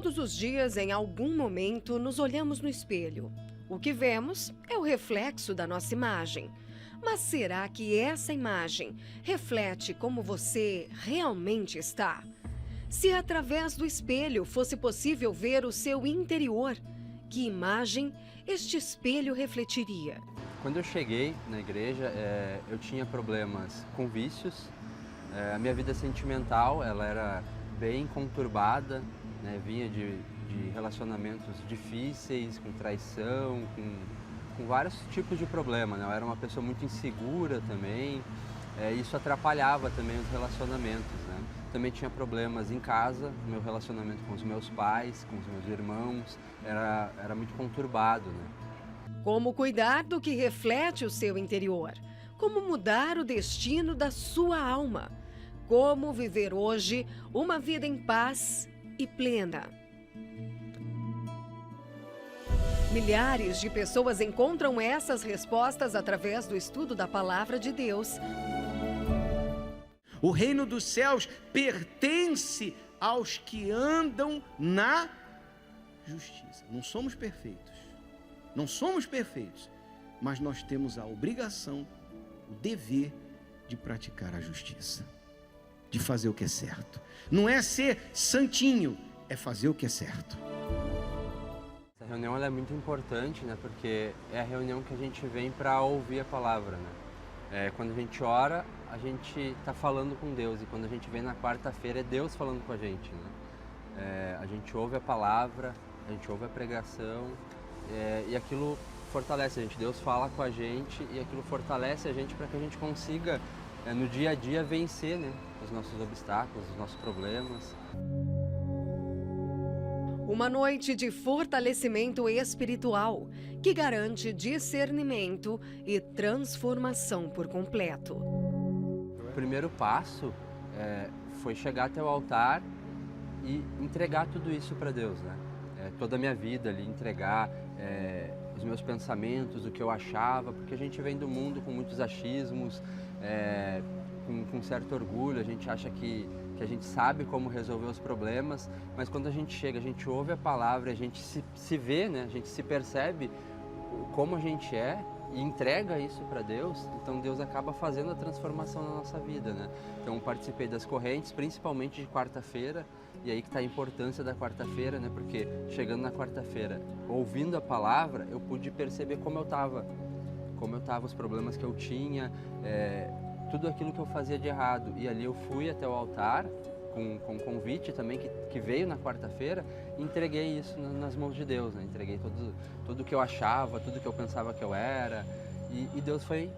Todos os dias, em algum momento, nos olhamos no espelho. O que vemos é o reflexo da nossa imagem. Mas será que essa imagem reflete como você realmente está? Se através do espelho fosse possível ver o seu interior, que imagem este espelho refletiria? Quando eu cheguei na igreja, eu tinha problemas com vícios. A minha vida sentimental ela era bem conturbada, né? Vinha de relacionamentos difíceis, com traição, com vários tipos de problemas, né? Eu era uma pessoa muito insegura também, isso atrapalhava também os relacionamentos, né? Também tinha problemas em casa, meu relacionamento com os meus pais, com os meus irmãos, era muito conturbado, né? Como cuidar do que reflete o seu interior? Como mudar o destino da sua alma? Como viver hoje uma vida em paz e plena? Milhares de pessoas encontram essas respostas através do estudo da Palavra de Deus. O reino dos céus pertence aos que andam na justiça. Não somos perfeitos. Não somos perfeitos, mas nós temos a obrigação, o dever de praticar a justiça, de fazer o que é certo. Não é ser santinho, é fazer o que é certo. Essa reunião ela é muito importante, né? Porque é a reunião que a gente vem para ouvir a palavra, né? Quando a gente ora, a gente está falando com Deus, e quando a gente vem na quarta-feira é Deus falando com a gente, né? A gente ouve a palavra, a gente ouve a pregação, e aquilo fortalece a gente. Deus fala com a gente e aquilo fortalece a gente para que a gente consiga, no dia a dia, vencer, né? Os nossos obstáculos, os nossos problemas. Uma noite de fortalecimento espiritual que garante discernimento e transformação por completo. O primeiro passo foi chegar até o altar e entregar tudo isso para Deus, né? Toda a minha vida ali, entregar os meus pensamentos, o que eu achava, porque a gente vem do mundo com muitos achismos, com certo orgulho, a gente acha que a gente sabe como resolver os problemas, mas quando a gente chega, a gente ouve a palavra, a gente se vê, né? A gente se percebe como a gente é e entrega isso para Deus, então Deus acaba fazendo a transformação na nossa vida, né? Então eu participei das correntes, principalmente de quarta-feira, e aí que está a importância da quarta-feira, né? Porque chegando na quarta-feira, ouvindo a palavra, eu pude perceber como eu estava, os problemas que eu tinha, tudo aquilo que eu fazia de errado. E ali eu fui até o altar, com convite também, que veio na quarta-feira, e entreguei isso nas mãos de Deus, né? Entreguei tudo o que eu achava, tudo que eu pensava que eu era, e Deus foi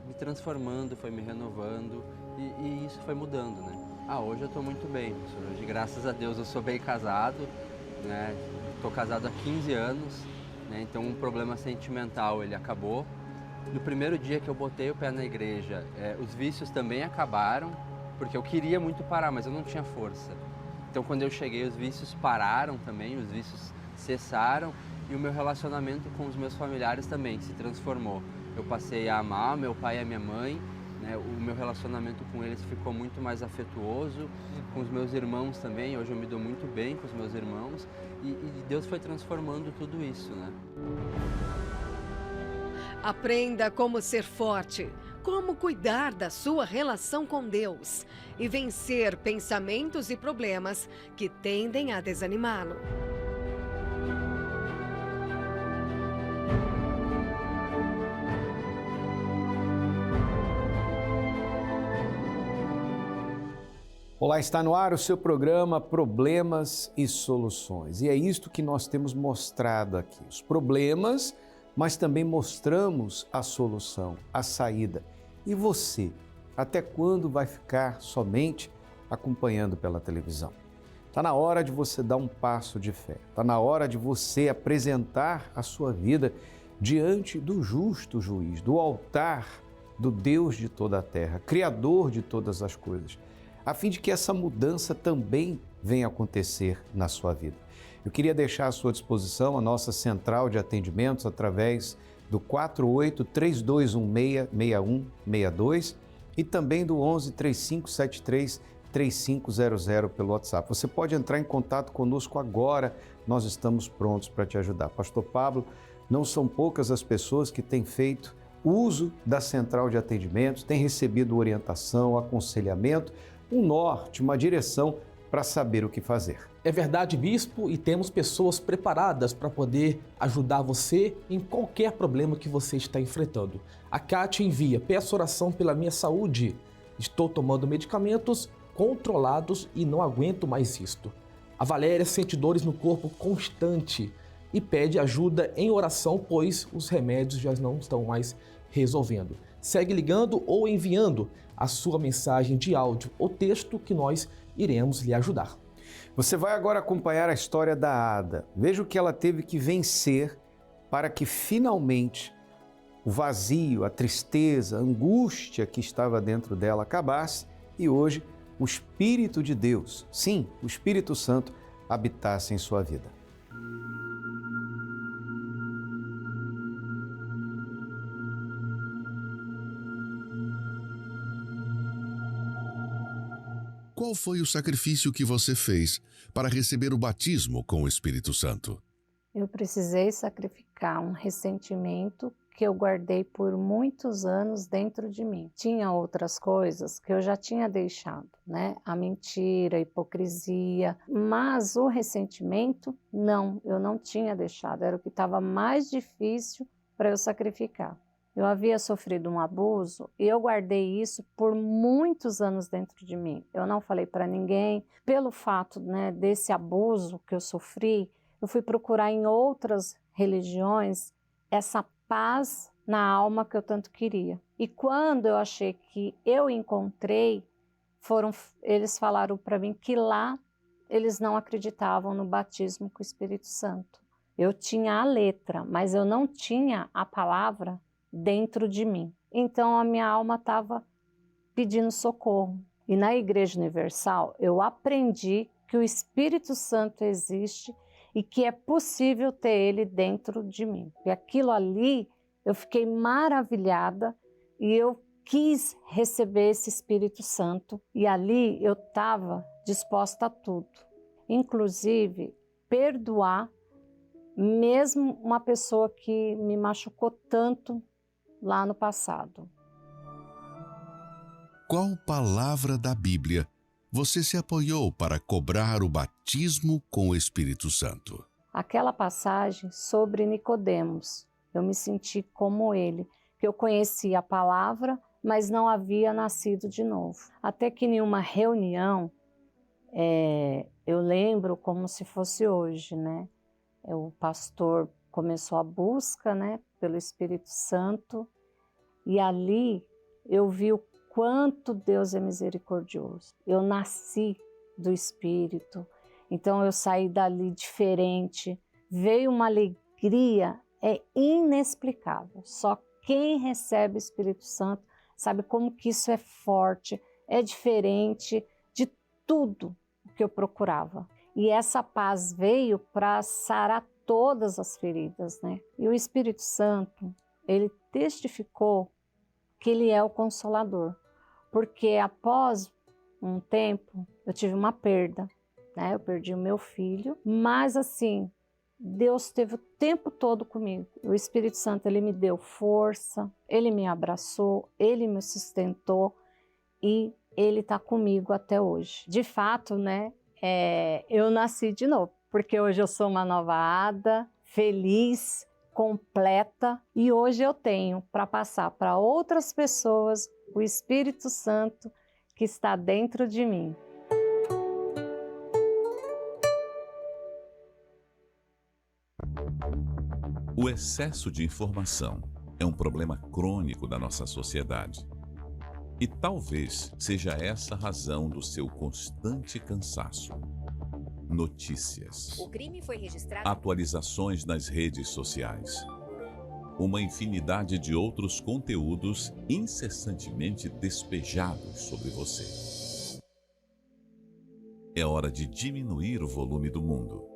me transformando, foi me renovando, e isso foi mudando, né? Hoje eu estou muito bem, hoje, graças a Deus, eu sou bem casado, né? Estou casado há 15 anos, né? Então um problema sentimental ele acabou. No primeiro dia que eu botei o pé na igreja, os vícios também acabaram, porque eu queria muito parar, mas eu não tinha força. Então quando eu cheguei, os vícios pararam também, os vícios cessaram, e o meu relacionamento com os meus familiares também se transformou. Eu passei a amar meu pai e a minha mãe, né? O meu relacionamento com eles ficou muito mais afetuoso, com os meus irmãos também. Hoje eu me dou muito bem com os meus irmãos, e Deus foi transformando tudo isso, né? Aprenda como ser forte, como cuidar da sua relação com Deus e vencer pensamentos e problemas que tendem a desanimá-lo. Olá, está no ar o seu programa Problemas e Soluções. E é isto que nós temos mostrado aqui, os problemas, mas também mostramos a solução, a saída. E você, até quando vai ficar somente acompanhando pela televisão? Está na hora de você dar um passo de fé, está na hora de você apresentar a sua vida diante do justo juiz, do altar do Deus de toda a terra, Criador de todas as coisas, a fim de que essa mudança também venha acontecer na sua vida. Eu queria deixar à sua disposição a nossa central de atendimentos através do 48-3216-6162 e também do 11-3573-13 3500 pelo WhatsApp. Você pode entrar em contato conosco agora, nós estamos prontos para te ajudar. Pastor Pablo, não são poucas as pessoas que têm feito uso da central de atendimentos, têm recebido orientação, aconselhamento, um norte, uma direção para saber o que fazer. É verdade, bispo, e temos pessoas preparadas para poder ajudar você em qualquer problema que você está enfrentando. A Kátia envia: peço oração pela minha saúde. Estou tomando medicamentos controlados e não aguento mais isto. A Valéria sente dores no corpo constante e pede ajuda em oração, pois os remédios já não estão mais resolvendo. Segue ligando ou enviando a sua mensagem de áudio ou texto que nós iremos lhe ajudar. Você vai agora acompanhar a história da Ada. Veja o que ela teve que vencer para que finalmente o vazio, a tristeza, a angústia que estava dentro dela acabasse e hoje o Espírito de Deus, sim, o Espírito Santo, habitasse em sua vida. Qual foi o sacrifício que você fez para receber o batismo com o Espírito Santo? Eu precisei sacrificar um ressentimento que eu guardei por muitos anos dentro de mim. Tinha outras coisas que eu já tinha deixado, né? A mentira, a hipocrisia, mas o ressentimento, não, eu não tinha deixado. Era o que estava mais difícil para eu sacrificar. Eu havia sofrido um abuso e eu guardei isso por muitos anos dentro de mim. Eu não falei para ninguém. Pelo fato, né, desse abuso que eu sofri, eu fui procurar em outras religiões essa paz na alma que eu tanto queria. E quando eu achei que eu encontrei, eles falaram para mim que lá eles não acreditavam no batismo com o Espírito Santo. Eu tinha a letra, mas eu não tinha a palavra dentro de mim. Então a minha alma estava pedindo socorro. E na Igreja Universal eu aprendi que o Espírito Santo existe e que é possível ter ele dentro de mim. E aquilo ali, eu fiquei maravilhada e eu quis receber esse Espírito Santo. E ali eu estava disposta a tudo. Inclusive, perdoar mesmo uma pessoa que me machucou tanto lá no passado. Qual palavra da Bíblia você se apoiou para cobrar o batismo com o Espírito Santo? Aquela passagem sobre Nicodemos. Eu me senti como ele, que eu conhecia a palavra, mas não havia nascido de novo. Até que em uma reunião, eu lembro como se fosse hoje, né? O pastor começou a busca, né, pelo Espírito Santo, e ali eu vi o quanto Deus é misericordioso. Eu nasci do Espírito, então eu saí dali diferente, veio uma alegria inexplicável. Só quem recebe o Espírito Santo sabe como que isso é forte, é diferente de tudo o que eu procurava. E essa paz veio para sarar todas as feridas, né? E o Espírito Santo, ele testificou que ele é o Consolador. Porque após um tempo, eu tive uma perda, né? Eu perdi o meu filho, mas assim, Deus esteve o tempo todo comigo. O Espírito Santo, ele me deu força, ele me abraçou, ele me sustentou e ele está comigo até hoje. De fato, né? Eu nasci de novo, porque hoje eu sou uma nova Ada, feliz, completa, e hoje eu tenho para passar para outras pessoas o Espírito Santo que está dentro de mim. O excesso de informação é um problema crônico da nossa sociedade. E talvez seja essa a razão do seu constante cansaço. Notícias. O crime foi registrado. Atualizações nas redes sociais. Uma infinidade de outros conteúdos incessantemente despejados sobre você. É hora de diminuir o volume do mundo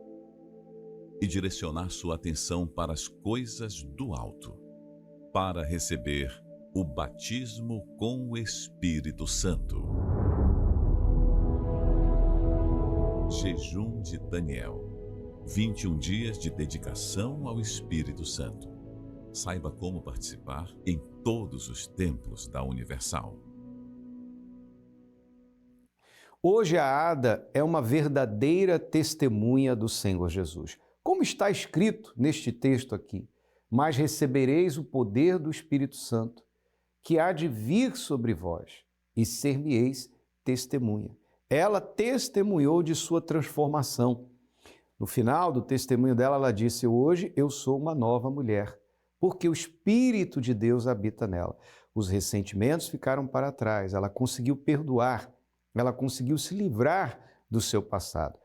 e direcionar sua atenção para as coisas do alto, para receber o batismo com o Espírito Santo. Jejum de Daniel. 21 dias de dedicação ao Espírito Santo. Saiba como participar em todos os templos da Universal. Hoje a Ada é uma verdadeira testemunha do Senhor Jesus. Como está escrito neste texto aqui, mas recebereis o poder do Espírito Santo, que há de vir sobre vós, e ser-me-eis testemunha. Ela testemunhou de sua transformação. No final do testemunho dela, ela disse: hoje eu sou uma nova mulher, porque o Espírito de Deus habita nela. Os ressentimentos ficaram para trás, ela conseguiu perdoar, ela conseguiu se livrar do seu passado.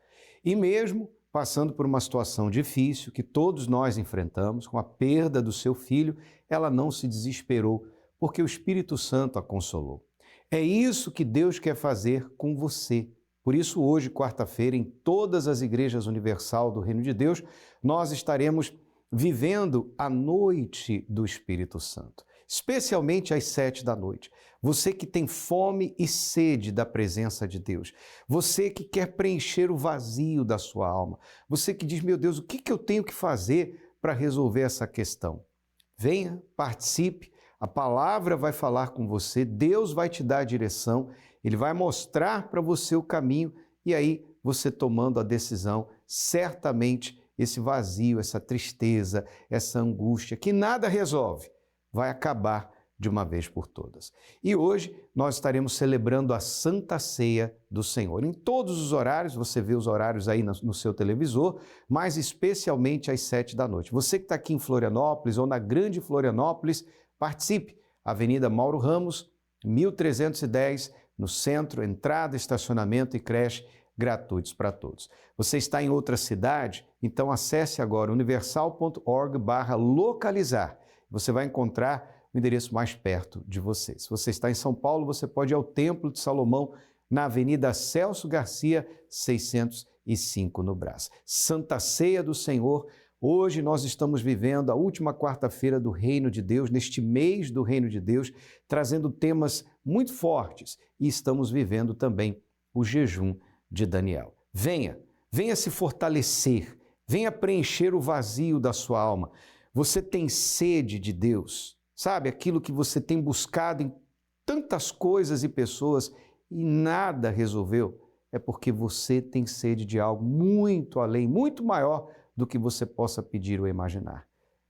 E mesmo passando por uma situação difícil que todos nós enfrentamos, com a perda do seu filho, ela não se desesperou, porque o Espírito Santo a consolou. É isso que Deus quer fazer com você. Por isso, hoje, quarta-feira, em todas as igrejas universal do Reino de Deus, nós estaremos vivendo a noite do Espírito Santo, especialmente às 7 da noite. Você que tem fome e sede da presença de Deus, você que quer preencher o vazio da sua alma, você que diz: meu Deus, o que eu tenho que fazer para resolver essa questão? Venha, participe, a palavra vai falar com você, Deus vai te dar a direção, Ele vai mostrar para você o caminho e aí você tomando a decisão, certamente esse vazio, essa tristeza, essa angústia que nada resolve, vai acabar de uma vez por todas. E hoje nós estaremos celebrando a Santa Ceia do Senhor. Em todos os horários, você vê os horários aí no seu televisor, mas especialmente às 7 da noite. Você que está aqui em Florianópolis ou na Grande Florianópolis, participe. Avenida Mauro Ramos, 1310, no centro, entrada, estacionamento e creche gratuitos para todos. Você está em outra cidade? Então acesse agora universal.org/localizar. Você vai encontrar o endereço mais perto de você. Se você está em São Paulo, você pode ir ao Templo de Salomão, na Avenida Celso Garcia, 605, no Brás. Santa Ceia do Senhor. Hoje nós estamos vivendo a última quarta-feira do Reino de Deus, neste mês do Reino de Deus, trazendo temas muito fortes e estamos vivendo também o jejum de Daniel. Venha se fortalecer, venha preencher o vazio da sua alma. Você tem sede de Deus, sabe? Aquilo que você tem buscado em tantas coisas e pessoas e nada resolveu, é porque você tem sede de algo muito além, muito maior do que você possa pedir ou imaginar.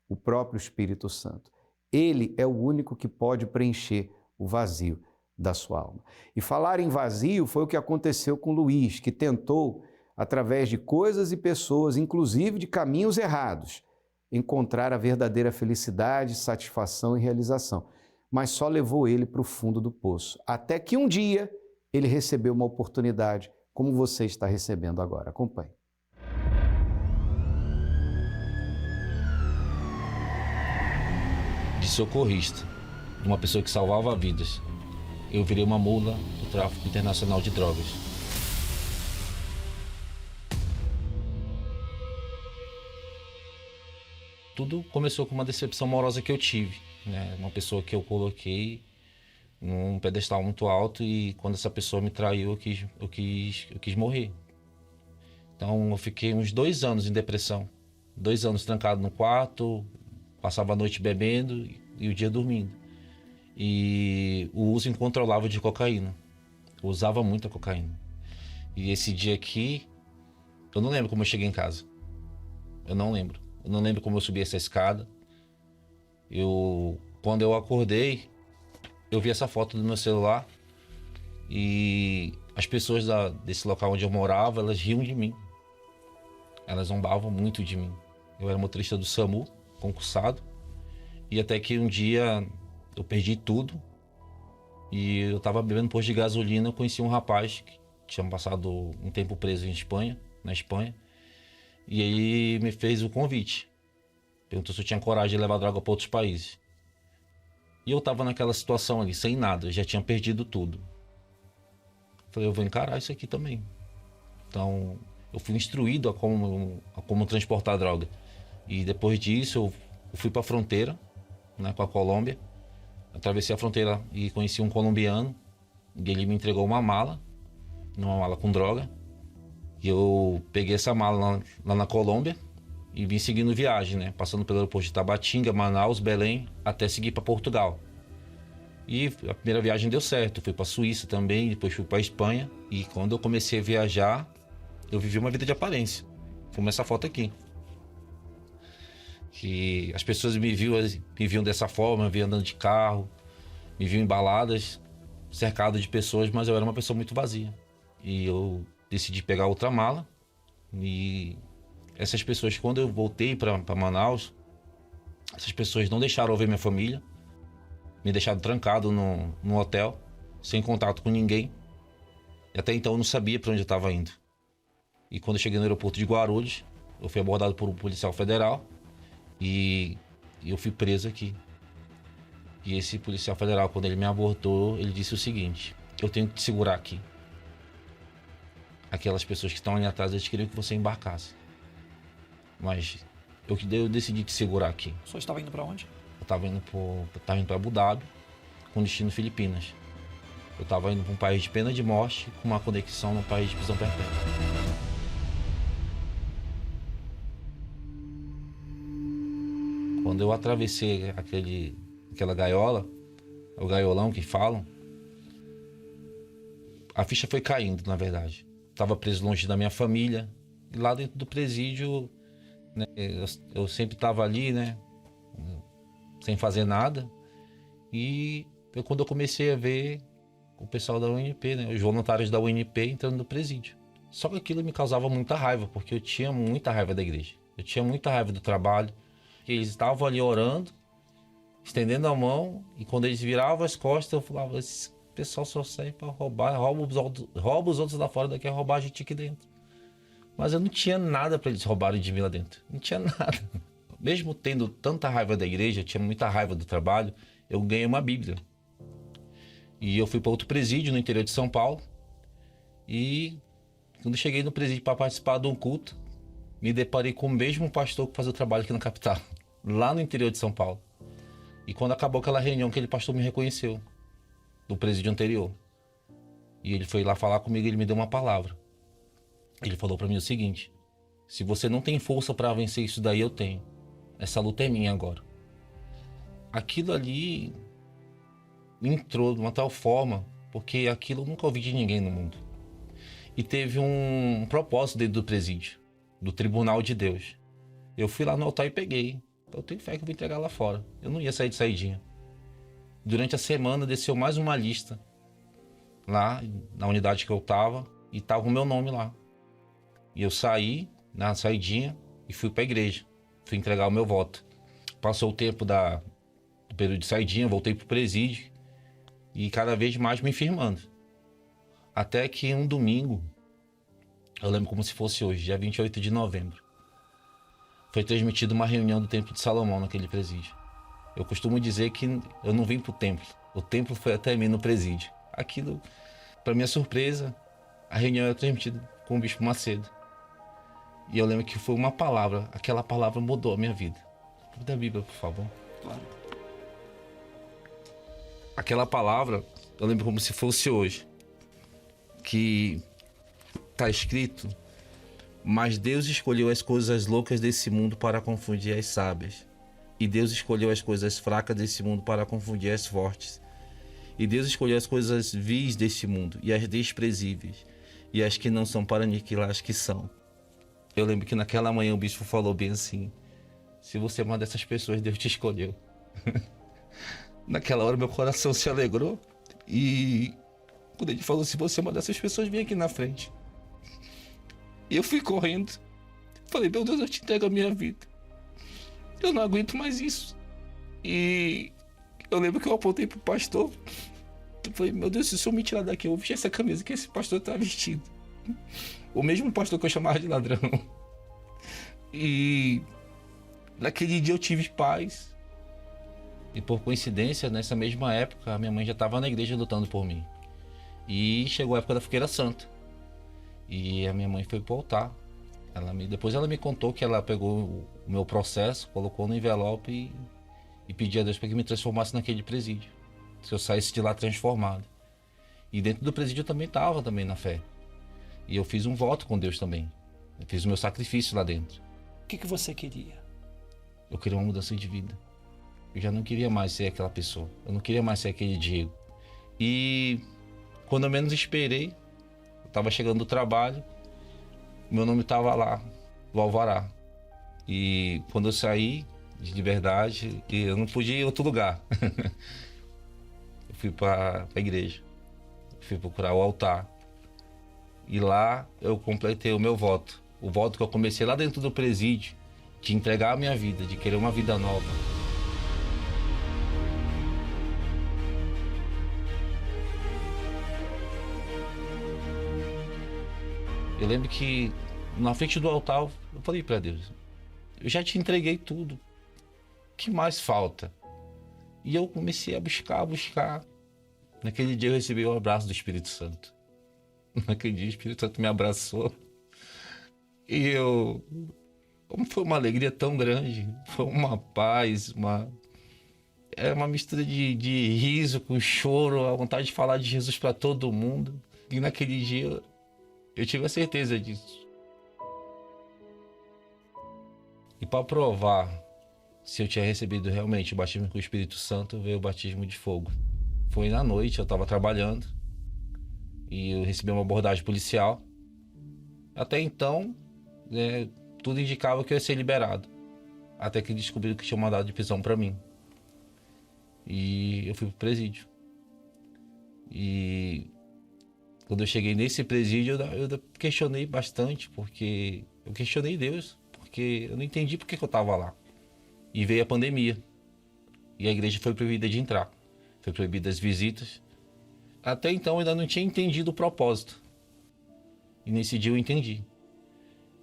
O próprio Espírito Santo. Ele é o único que pode preencher o vazio da sua alma. E falar em vazio foi o que aconteceu com Luiz, que tentou, através de coisas e pessoas, inclusive de caminhos errados, encontrar a verdadeira felicidade, satisfação e realização. Mas só levou ele para o fundo do poço. Até que um dia ele recebeu uma oportunidade, como você está recebendo agora. Acompanhe. De socorrista, de uma pessoa que salvava vidas, eu virei uma mula do tráfico internacional de drogas. Tudo começou com uma decepção amorosa que eu tive, né? Uma pessoa que eu coloquei num pedestal muito alto e quando essa pessoa me traiu, eu quis morrer. Então eu fiquei uns 2 anos em depressão, 2 anos trancado no quarto, passava a noite bebendo e o dia dormindo. E o uso incontrolável de cocaína. Eu usava muita cocaína. E esse dia aqui, eu não lembro como eu cheguei em casa. Eu não lembro como eu subi essa escada. Quando eu acordei, eu vi essa foto do meu celular e as pessoas desse local onde eu morava, elas riam de mim. Elas zombavam muito de mim. Eu era motorista do SAMU, concursado, e até que um dia eu perdi tudo e eu estava bebendo posto de gasolina. Eu conheci um rapaz que tinha passado um tempo preso na Espanha, e ele me fez o convite. Perguntou se eu tinha coragem de levar droga para outros países. E eu estava naquela situação ali, sem nada, eu já tinha perdido tudo. Falei, eu vou encarar isso aqui também. Então, eu fui instruído a como transportar droga. E depois disso, eu fui para a fronteira, né, com a Colômbia. Atravessei a fronteira e conheci um colombiano. E ele me entregou uma mala com droga. E eu peguei essa mala lá na Colômbia e vim seguindo viagem, né? Passando pelo aeroporto de Tabatinga, Manaus, Belém, até seguir para Portugal. E a primeira viagem deu certo. Fui para Suíça também, depois fui para Espanha. E quando eu comecei a viajar, eu vivi uma vida de aparência. Como essa foto aqui. Que as pessoas me viam dessa forma, me viam andando de carro, me viam em baladas, cercado de pessoas, mas eu era uma pessoa muito vazia. E eu decidi pegar outra mala. E essas pessoas, quando eu voltei para Manaus, essas pessoas não deixaram eu ver minha família, me deixaram trancado no hotel, sem contato com ninguém. E até então eu não sabia para onde eu estava indo. E quando eu cheguei no aeroporto de Guarulhos, eu fui abordado por um policial federal e eu fui preso aqui. E esse policial federal, quando ele me abordou, ele disse o seguinte: eu tenho que te segurar aqui. Aquelas pessoas que estão ali atrás, eles queriam que você embarcasse. Mas eu decidi te segurar aqui. O senhor estava indo para onde? Eu estava indo para Abu Dhabi, com destino Filipinas. Eu estava indo para um país de pena de morte, com uma conexão no país de prisão perpétua. Quando eu atravessei aquela gaiola, o gaiolão que falam, a ficha foi caindo, na verdade. Estava preso longe da minha família. E lá dentro do presídio, né, eu sempre estava ali, né, sem fazer nada. E quando eu comecei a ver o pessoal da UNP, né, os voluntários da UNP entrando no presídio. Só que aquilo me causava muita raiva, porque eu tinha muita raiva da igreja. Eu tinha muita raiva do trabalho. Eles estavam ali orando, estendendo a mão, e quando eles viravam as costas, eu falava: esse pessoal só serve para roubar, rouba os outros lá fora, daqui a roubar a gente aqui dentro. Mas eu não tinha nada para eles roubarem de mim lá dentro. Não tinha nada. Mesmo tendo tanta raiva da igreja, eu tinha muita raiva do trabalho, eu ganhei uma Bíblia. E eu fui para outro presídio no interior de São Paulo. E quando cheguei no presídio para participar de um culto, me deparei com o mesmo pastor que fazia o trabalho aqui na capital, lá no interior de São Paulo. E quando acabou aquela reunião, aquele pastor me reconheceu, do presídio anterior. E ele foi lá falar comigo e ele me deu uma palavra. Ele falou para mim o seguinte: se você não tem força para vencer isso daí, eu tenho. Essa luta é minha agora. Aquilo ali entrou de uma tal forma, porque aquilo eu nunca ouvi de ninguém no mundo. E teve um propósito dentro do presídio, do Tribunal de Deus. Eu fui lá no altar e peguei. Eu tenho fé que eu vou entregar lá fora. Eu não ia sair de saidinha. Durante a semana desceu mais uma lista lá na unidade que eu tava, e tava o meu nome lá. E eu saí na saidinha e fui para a igreja. Fui entregar o meu voto. Passou o tempo do período de saidinha, voltei pro presídio e cada vez mais me firmando. Até que um domingo, eu lembro como se fosse hoje, dia 28 de novembro, foi transmitida uma reunião do Templo de Salomão naquele presídio. Eu costumo dizer que eu não vim pro templo, o templo foi até mim no presídio. Aquilo, para minha surpresa, a reunião era transmitida com o Bispo Macedo. E eu lembro que foi uma palavra, aquela palavra mudou a minha vida. Da Bíblia, por favor. Claro. Aquela palavra, eu lembro como se fosse hoje, que está escrito: mas Deus escolheu as coisas loucas desse mundo para confundir as sábias. E Deus escolheu as coisas fracas desse mundo para confundir as fortes. E Deus escolheu as coisas vis desse mundo e as desprezíveis, e as que não são para aniquilar as que são. Eu lembro que naquela manhã o bispo falou bem assim: se você é uma dessas pessoas, Deus te escolheu. Naquela hora meu coração se alegrou. E quando ele falou: se você é uma dessas pessoas, vem aqui na frente. E eu fui correndo. Falei: meu Deus, eu te entrego a minha vida. Eu não aguento mais isso. E eu lembro que eu apontei pro pastor. Eu falei: meu Deus, se o senhor me tirar daqui, eu vou vestir essa camisa que esse pastor tá vestindo. O mesmo pastor que eu chamava de ladrão. E naquele dia eu tive paz. E por coincidência, nessa mesma época, a minha mãe já estava na igreja lutando por mim. E chegou a época da Fogueira Santa. E a minha mãe foi pro altar. Depois ela me contou que ela pegou o meu processo, colocou no envelope e pediu a Deus para que me transformasse naquele presídio. Se eu saísse de lá transformado. E dentro do presídio eu também estava na fé. E eu fiz um voto com Deus também. Eu fiz o meu sacrifício lá dentro. O que você queria? Eu queria uma mudança de vida. Eu já não queria mais ser aquela pessoa. Eu não queria mais ser aquele Diego. E quando eu menos esperei, eu estava chegando do trabalho, meu nome estava lá, no alvará. E quando eu saí de Liberdade, eu não podia ir em outro lugar. Eu fui para a igreja. Fui procurar o altar. E lá eu completei o meu voto. O voto que eu comecei lá dentro do presídio, de entregar a minha vida, de querer uma vida nova. Eu lembro que na frente do altar eu falei para Deus, eu já te entreguei tudo, o que mais falta? E eu comecei a buscar. Naquele dia eu recebi o abraço do Espírito Santo. Naquele dia o Espírito Santo me abraçou. E como foi uma alegria tão grande, foi uma paz, era uma mistura de riso com choro, a vontade de falar de Jesus para todo mundo. E naquele dia eu tive a certeza disso. E para provar se eu tinha recebido realmente o batismo com o Espírito Santo, veio o batismo de fogo. Foi na noite, eu estava trabalhando e eu recebi uma abordagem policial. Até então, tudo indicava que eu ia ser liberado. Até que descobriram que tinha um mandado de prisão para mim. E eu fui pro presídio. E quando eu cheguei nesse presídio, eu questionei bastante, porque eu questionei Deus, porque eu não entendi por que eu estava lá. E veio a pandemia. E a igreja foi proibida de entrar. Foi proibida as visitas. Até então eu ainda não tinha entendido o propósito. E nesse dia eu entendi.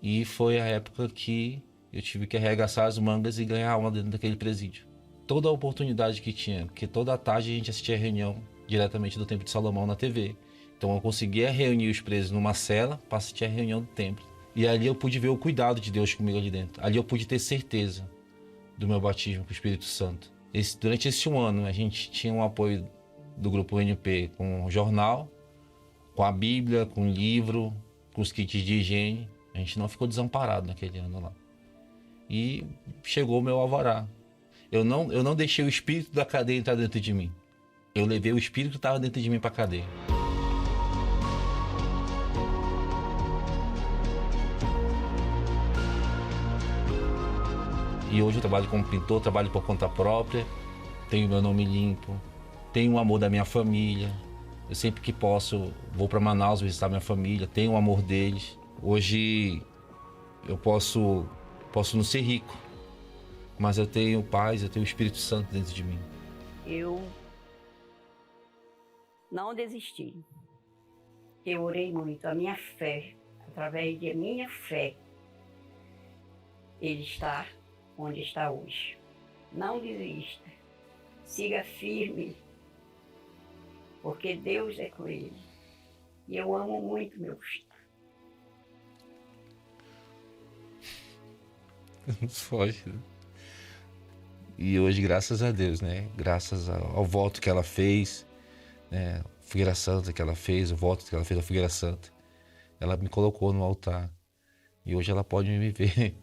E foi a época que eu tive que arregaçar as mangas e ganhar alma dentro daquele presídio. Toda a oportunidade que tinha, porque toda a tarde a gente assistia a reunião diretamente do Templo de Salomão na TV. Então eu conseguia reunir os presos numa cela para assistir a reunião do templo. E ali eu pude ver o cuidado de Deus comigo ali dentro. Ali eu pude ter certeza do meu batismo com o Espírito Santo. Durante esse um ano a gente tinha um apoio do grupo UNP com o jornal, com a Bíblia, com o livro, com os kits de higiene. A gente não ficou desamparado naquele ano lá. E chegou o meu alvará. Eu não deixei o espírito da cadeia entrar dentro de mim. Eu levei o espírito que estava dentro de mim para a cadeia. E hoje eu trabalho como pintor, trabalho por conta própria, tenho meu nome limpo, tenho o amor da minha família. Eu sempre que posso vou para Manaus visitar minha família, tenho o amor deles. Hoje eu posso não ser rico, mas eu tenho paz, eu tenho o Espírito Santo dentro de mim. Eu não desisti. Eu orei muito, a minha fé, através de minha fé, ele está onde está hoje. Não desista, siga firme, porque Deus é com ele. E eu amo muito meu filho. Não foge, né? E hoje, graças a Deus, né? Graças ao voto que ela fez, né? A Fogueira Santa que ela fez, o voto que ela fez da Fogueira Santa, ela me colocou no altar. E hoje ela pode me ver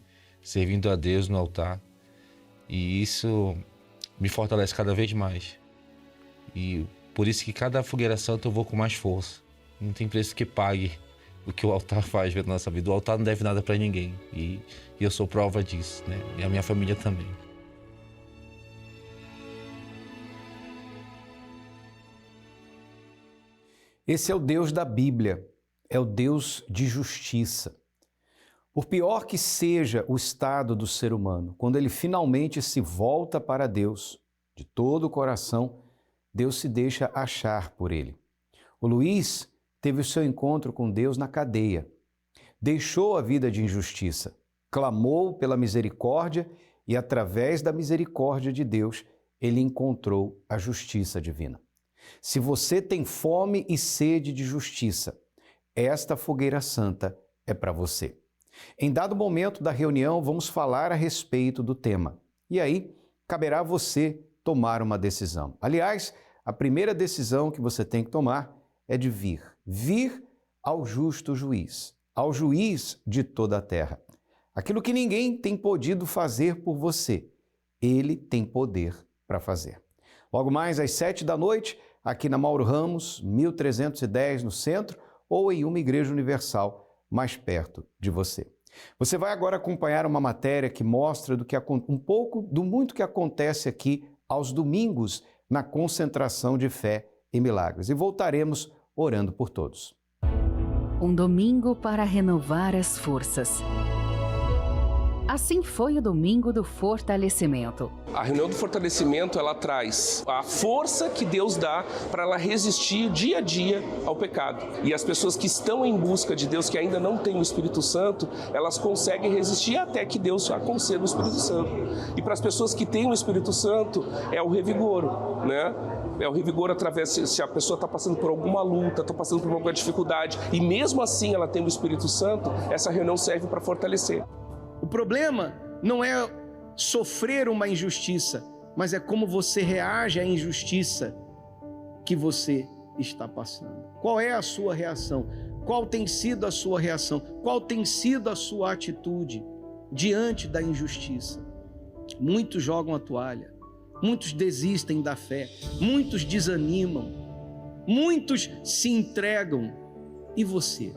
servindo a Deus no altar. E isso me fortalece cada vez mais. E por isso que cada Fogueira Santa eu vou com mais força. Não tem preço que pague o que o altar faz na nossa vida. O altar não deve nada para ninguém. E eu sou prova disso, né? E a minha família também. Esse é o Deus da Bíblia, é o Deus de justiça. Por pior que seja o estado do ser humano, quando ele finalmente se volta para Deus, de todo o coração, Deus se deixa achar por ele. O Luiz teve o seu encontro com Deus na cadeia. Deixou a vida de injustiça, clamou pela misericórdia e, através da misericórdia de Deus, ele encontrou a justiça divina. Se você tem fome e sede de justiça, esta Fogueira Santa é para você. Em dado momento da reunião, vamos falar a respeito do tema. E aí, caberá a você tomar uma decisão. Aliás, a primeira decisão que você tem que tomar é de vir ao justo juiz, ao juiz de toda a terra. Aquilo que ninguém tem podido fazer por você, ele tem poder para fazer. Logo mais às 19h, aqui na Mauro Ramos, 1310 no centro, ou em uma igreja universal mais perto de você. Você vai agora acompanhar uma matéria que mostra um pouco do muito que acontece aqui aos domingos na concentração de fé e milagres. E voltaremos orando por todos. Um domingo para renovar as forças. Assim foi o domingo do fortalecimento. A reunião do fortalecimento, ela traz a força que Deus dá para ela resistir dia a dia ao pecado. E as pessoas que estão em busca de Deus, que ainda não têm o Espírito Santo, elas conseguem resistir até que Deus já conceda o Espírito Santo. E para as pessoas que têm o Espírito Santo, é o revigoro, né? É o revigor através, se a pessoa está passando por alguma luta, está passando por alguma dificuldade, e mesmo assim ela tem o Espírito Santo, essa reunião serve para fortalecer. O problema não é sofrer uma injustiça, mas é como você reage à injustiça que você está passando. Qual é a sua reação? Qual tem sido a sua reação? Qual tem sido a sua atitude diante da injustiça? Muitos jogam a toalha, muitos desistem da fé, muitos desanimam, muitos se entregam. E você?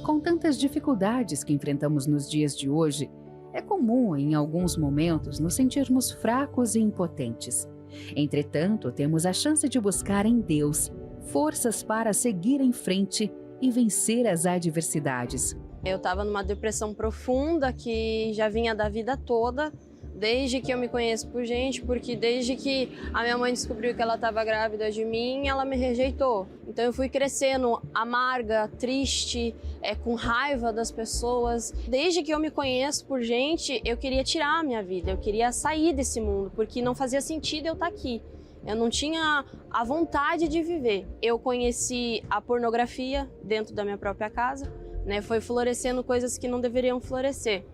Com tantas dificuldades que enfrentamos nos dias de hoje, é comum, em alguns momentos, nos sentirmos fracos e impotentes. Entretanto, temos a chance de buscar em Deus forças para seguir em frente e vencer as adversidades. Eu estava numa depressão profunda que já vinha da vida toda, desde que eu me conheço por gente, porque desde que a minha mãe descobriu que ela estava grávida de mim, ela me rejeitou. Então eu fui crescendo amarga, triste, com raiva das pessoas. Desde que eu me conheço por gente, eu queria tirar a minha vida, eu queria sair desse mundo, porque não fazia sentido eu estar aqui. Eu não tinha a vontade de viver. Eu conheci a pornografia dentro da minha própria casa, né? Foi florescendo coisas que não deveriam florescer.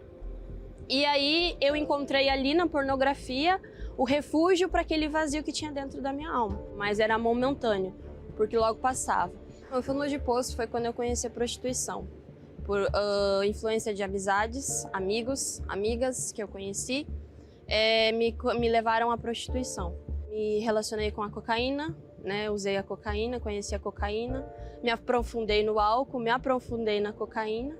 E aí eu encontrei ali na pornografia o refúgio para aquele vazio que tinha dentro da minha alma. Mas era momentâneo, porque logo passava. O fundo de poço foi quando eu conheci a prostituição. Por influência de amizades, amigos, amigas que eu conheci, me levaram à prostituição. Me relacionei com a cocaína, né? Usei a cocaína, conheci a cocaína, me aprofundei no álcool, me aprofundei na cocaína.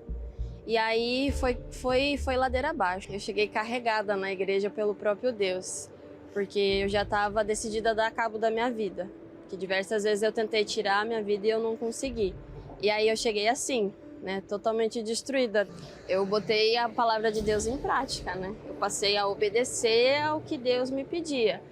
E aí foi ladeira abaixo. Eu cheguei carregada na igreja pelo próprio Deus, porque eu já estava decidida a dar cabo da minha vida. Que diversas vezes eu tentei tirar a minha vida e eu não consegui. E aí eu cheguei assim, né, totalmente destruída. Eu botei a palavra de Deus em prática, né? Eu passei a obedecer ao que Deus me pedia.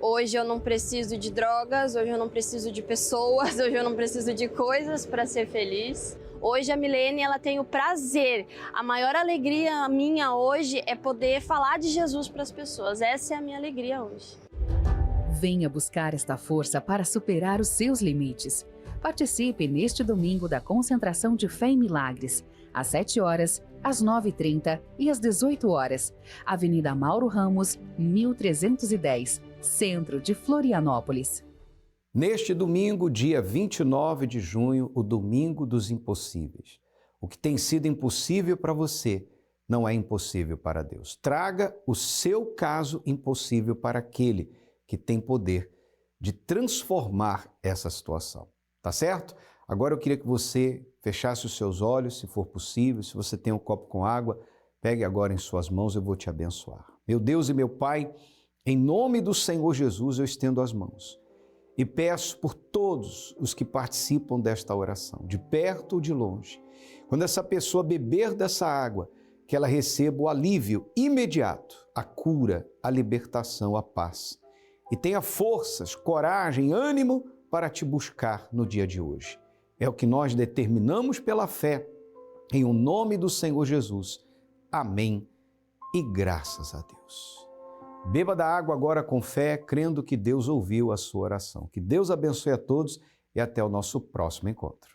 Hoje eu não preciso de drogas, hoje eu não preciso de pessoas, hoje eu não preciso de coisas para ser feliz. Hoje a Milene, ela tem o prazer, a maior alegria minha hoje é poder falar de Jesus para as pessoas. Essa é a minha alegria hoje. Venha buscar esta força para superar os seus limites. Participe neste domingo da concentração de fé e milagres, às 7h, às 9h30 e às 18h. Avenida Mauro Ramos, 1310, centro de Florianópolis. Neste domingo, dia 29 de junho, o domingo dos impossíveis. O que tem sido impossível para você não é impossível para Deus. Traga o seu caso impossível para aquele que tem poder de transformar essa situação. Tá certo? Agora eu queria que você fechasse os seus olhos, se for possível. Se você tem um copo com água, pegue agora em suas mãos, eu vou te abençoar. Meu Deus e meu Pai, em nome do Senhor Jesus, eu estendo as mãos. E peço por todos os que participam desta oração, de perto ou de longe, quando essa pessoa beber dessa água, que ela receba o alívio imediato, a cura, a libertação, a paz. E tenha forças, coragem, ânimo para te buscar no dia de hoje. É o que nós determinamos pela fé, em o nome do Senhor Jesus. Amém e graças a Deus. Beba da água agora com fé, crendo que Deus ouviu a sua oração. Que Deus abençoe a todos e até o nosso próximo encontro.